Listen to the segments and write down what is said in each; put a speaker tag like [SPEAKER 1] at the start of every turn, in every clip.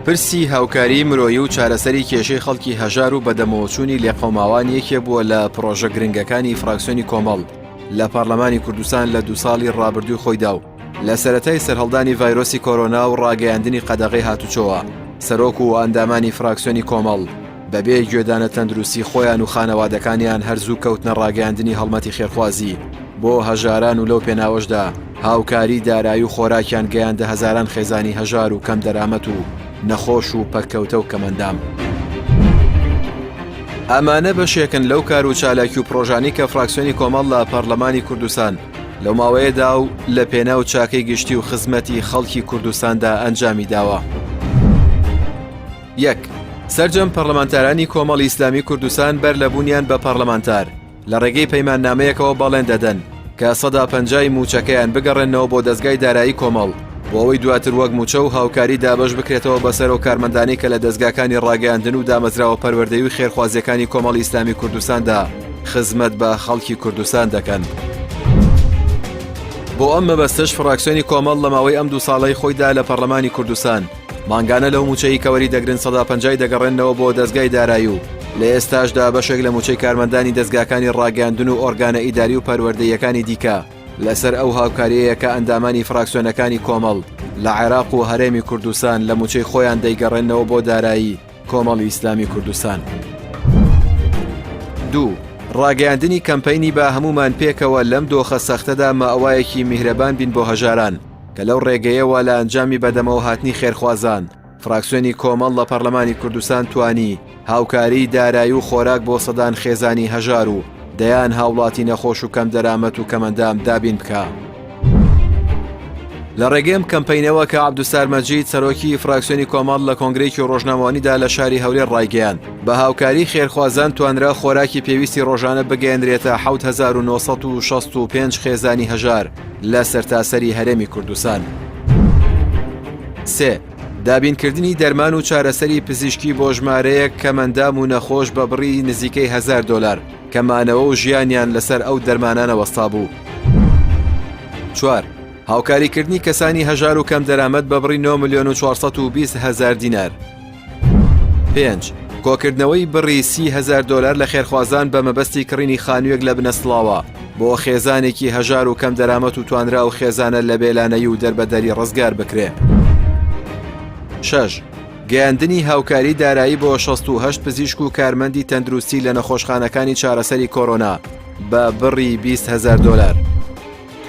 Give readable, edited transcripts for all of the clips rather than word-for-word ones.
[SPEAKER 1] پرسی هاوکاری مرۆیی و چارەسەری کێشەی خەڵکی هەژار و بەدەمەوەچوونی لێقەوماوان یەکێ بووە لە پرۆژە گرنگەکانی فراکسیۆنی کۆمەڵ لە پەرلەمانی کوردستان لە 2 ساڵی ڕابردووی خۆیدا و لە سەرەتای سەرهەڵدانی ڤایرۆسی کۆرۆنا و ڕاگەیاندنی قەدەغەی هاتوچۆوە سەرۆک و ئەندامانی فراکسیۆنی کۆمەڵ بەبێ گوێدانە تەندروستی خۆیان و خانەوادەکانیان هەرزوو کەوتنە ڕاگەیاندنی هەڵمەتی خێرخوازی بۆ هەژاران و لەو پێناوەشدا هاوکاری دارایی و خۆراکیان گەیاندە هەزاران خێزانی هەژار و کەم دەرامەت و نەخۆش و پەککەوتە و کەمەندام. ئەمانە بەشێکن لەو کار و چالاکی و پرۆژانی کە فراکسیۆنی کۆمەڵ لە پەرلەمانی کوردستان لەو ماوەیەدا و لە پێناو چاکەی گشتی و خزمەتی خەڵکی کوردستاندا ئەنجامی داوە. 1. سەرجەم پەرلەمانتارانی کۆمەڵی ئیسلامی کوردستان بەر لە بوونیان بە پەرلەمانتار لە ڕێگەی پەیماننامەیەکەوە بەڵێن دەدەن کە 150 موچەکەیان بگەڕێنەوە بۆ دەستگای دارایی کۆمەڵ بۆ ئەوەی دواتر وەک موچە و هاوکاری دابەش بکرێتەوە بەسەر و کارمەندانی کە لە دەستگاکانی ڕاگەیاندن و دامەزراوە پەروەردەی و خێرخوازیەکانی کۆمەڵی ئیسلامی کوردستاندا خزمەت بە خەڵکی کوردستان دەکەن. بۆ ئەم مەبەستەش فراکسیۆنی کۆمەڵ لە ماوەی ئەم 2 ساڵەی خۆیدا لە پەرلەمانی کوردستان مانگانە لەو موچەی کەوەری دەگرن 150 دەگەڕێنەوە بۆ دەستگای دارایی و لە ئێستاشدا بەشێک لە موچەی کارمەندانی دەستگاکانی ڕاگەیاندن و ئۆرگانە ئیداری و پەروەردەیەکانی دیکە لەسەر ئەو هاوکاریەیە کە ئەندامانی فراکسیۆنەکانی کۆمەڵ لە عێراق و هەرێمی کوردستان لە موچەی خۆیان دەیگەڕێنەوە بۆ دارایی کۆمەڵی ئیسلامی کوردستان. 2. ڕاگەیاندنی کەمپەینی بە هەمومان پێکەوە لەم دۆخە سەختەدا ماوایەکی میهرەبان بین بۆ هەژاران کە لەو ڕێگەیەوە لە ئەنجامی بەدەمەوە هاتنی خێرخوازان فراکسیۆنی کۆمەڵ لە پەرلەمانی کوردستان توانی هاوکاری دارایی و خۆراک بۆ سەدان خێزانی هەژار و دەیان هاوڵاتی نەخۆش و کەم دەرامەت و کەمەندام دابین بکە. لە ڕێگەم کەمپەینەوە کە عەبدوسار مەجید سەرۆکی فراکسیۆنی کۆمەڵ لە کۆنگرێکی ڕۆژنامەوانیدا لە شاری هەولێر ڕایگەیاند بە هاوکاری خێرخوازان توانرا خۆراکی پێویستی ڕۆژانە بگەێنرێتە 7965 خێزانی هەژار لە سەرتاسەری هەرێمی کوردستان. 3. دابینکردنی دەرمان و چارەسەری پزیشکی بۆ ژمارەیەک کەمەندام و نەخۆش بە بڕی نزیکەی $1000 کەمانەوە و ژیانیان لەسەر ئەو دەرمانانە وەستا بوو. 4. هاوکاریکردنی کەسانی هەژار و کەم دەرامەت بە بڕی 9,420,000 دینار. 5. کۆکردنەوەی بڕی $30,000 لە خێرخوازان بە مەبەستی کڕینی خانوویەک لە بنەسڵاوە بۆ خێزانێکی هەژار و کەم دەرامەت و توانرا و خێزانە لە بێلانەیی و دەربەدەری ڕزگار بکرێ. 6. گەیاندنی هاوکاری دارایی بۆ 68 پزیشک و کارمەندی تەندروستی لە نەخۆشخانەکانی چارەسەری کۆرۆنا بە بڕی $20,000.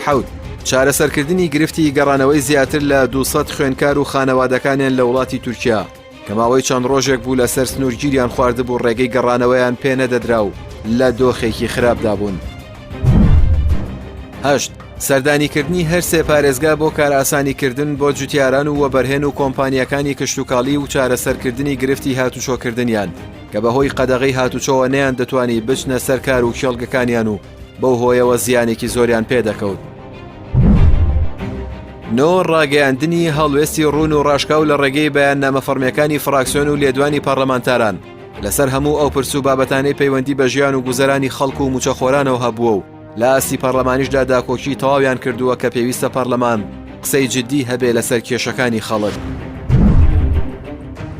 [SPEAKER 1] 7. چارەسەرکردنی گرفتی گەڕانەوەی زیاتر لە 200 خوێنکار و خانەوادەکانیان لە وڵاتی تورکیا کە ماوەی چەند ڕۆژێک بوو لەسەر سنوورگیریان خواردبوو ڕێگەی گەڕانەوەیان پێ نەدەدرا و لە دۆخێکی خراپدا بوون. 8. سەردانیکردنی هەر سێ پارێزگا بۆ کار ئاسانیکردن بۆ جوتیاران و وەبەرهێن و کۆمپانیەکانی کشتوکاڵی و چارەسەرکردنی گرفتی هاتوچۆکردنیان کە بەهۆی قەدەغەی هاتوچۆوە نەیان دەتوانی بچنە سەرکار و کێڵگەکانیان و بەو هۆیەوە زیانێکی زۆریان پێدەکەوت. 9. ڕاگەیاندنی هەڵوێستی ڕوون و ڕاشکاو لە ڕێگەی بەیان نامەفەرمیەکانی فراکسیۆن و لێدوانی پەرلەمانتاران لەسەر هەموو ئەو پرس و بابەتانەی پەیوەندی بە ژیان و گوزەرانی خەڵک و موچەخۆرانەوە هەبووە و لە ئاستی پەرلەمانیشدا داکۆکی تەواویان کردووە کە پێویستە پەرلەمان قسەی جددی هەبێ لەسەر کێشەکانی خەڵک.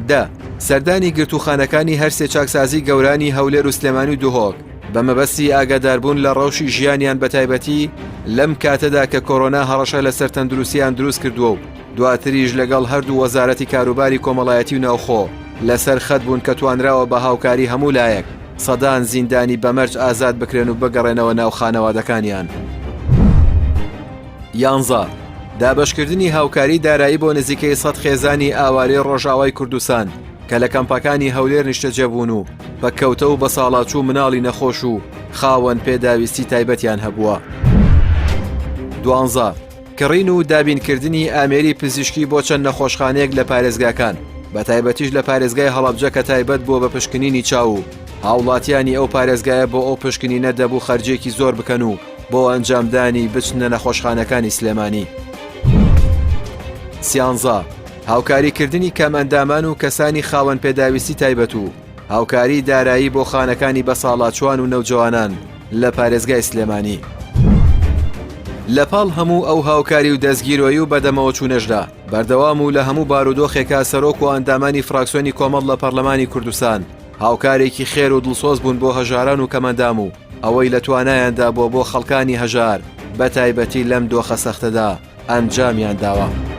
[SPEAKER 1] 10. سەردانی گرتوخانەکانی هەرسێ چاکسازی گەورانی هەولێر و سلێمانی و دوهۆک بە مەبەستی ئاگاداربوون لە ڕەوشی ژیانیان بەتایبەتی لەم کاتەدا کە کۆرۆنا هەڕەشە لەسەر تەندروستیان دروست کردووە و دواتریش لەگەڵ هەردوو وەزارەتی کاروباری کۆمەڵایەتی و ناوخۆ لەسەر خەت بوون کە توانراوە بە هاوکاری هەموو لایەک سەدان زیندانی بەمەرج ئازاد بکرێن و بگەڕێنەوە ناو خانەوادەکانیان. 11. دابەشکردنی هاوکاری دارایی بۆ نزیکەی 100 خێزانی ئاوارەی ڕۆژاوای کوردستان کە لە کەمپەکانی هەولێر نیشتەجێبوون و بەکەوتە و بە ساڵاچوو مناڵی نەخۆش و خاوەن پێداویستی تایبەتیان هەبووە. 12. کڕین و دابینکردنی ئامێری پزیشکی بۆ چەند نەخۆشخانەیەک لە پارێزگاکان بە تایبەتیش لە پارێزگای هەڵەبجە کە تایبەت بووە بە پشکنینی چاو و هاوڵاتیانی ئەو پارێزگایە بۆ ئەو پشکنینە دەبوو خەرجێکی زۆر بکەن و بۆ ئەنجامدانی بچنە نەخۆشخانەکانی سلێمانی. 13. هاوکاریکردنی کەم ئەندامان و کەسانی خاوەن پێداویستی تایبەت و هاوکاری دارایی بۆ خانەکانی بەساڵاتچوان و نەوجوانان لە پارێزگای سلێمانی. لە پاڵ هەموو ئەو هاوکاری و دەستگیرۆیی و بەدەمەوە چوونەشدا بەردەوام و لە هەموو بارودۆخێکا سەرۆک و ئەندامانی فراکسیۆنی کۆمەڵ لە پەرلەمانی کوردستان هاوکارێکی خێر و دڵسۆز بوون بۆ هەژاران و کەمەندام و ئەوەی لە توانایاندا بۆ خەڵکانی هەژار بە تایبەتی لەم دۆخە سەختەدا ئەنجامیان داوە.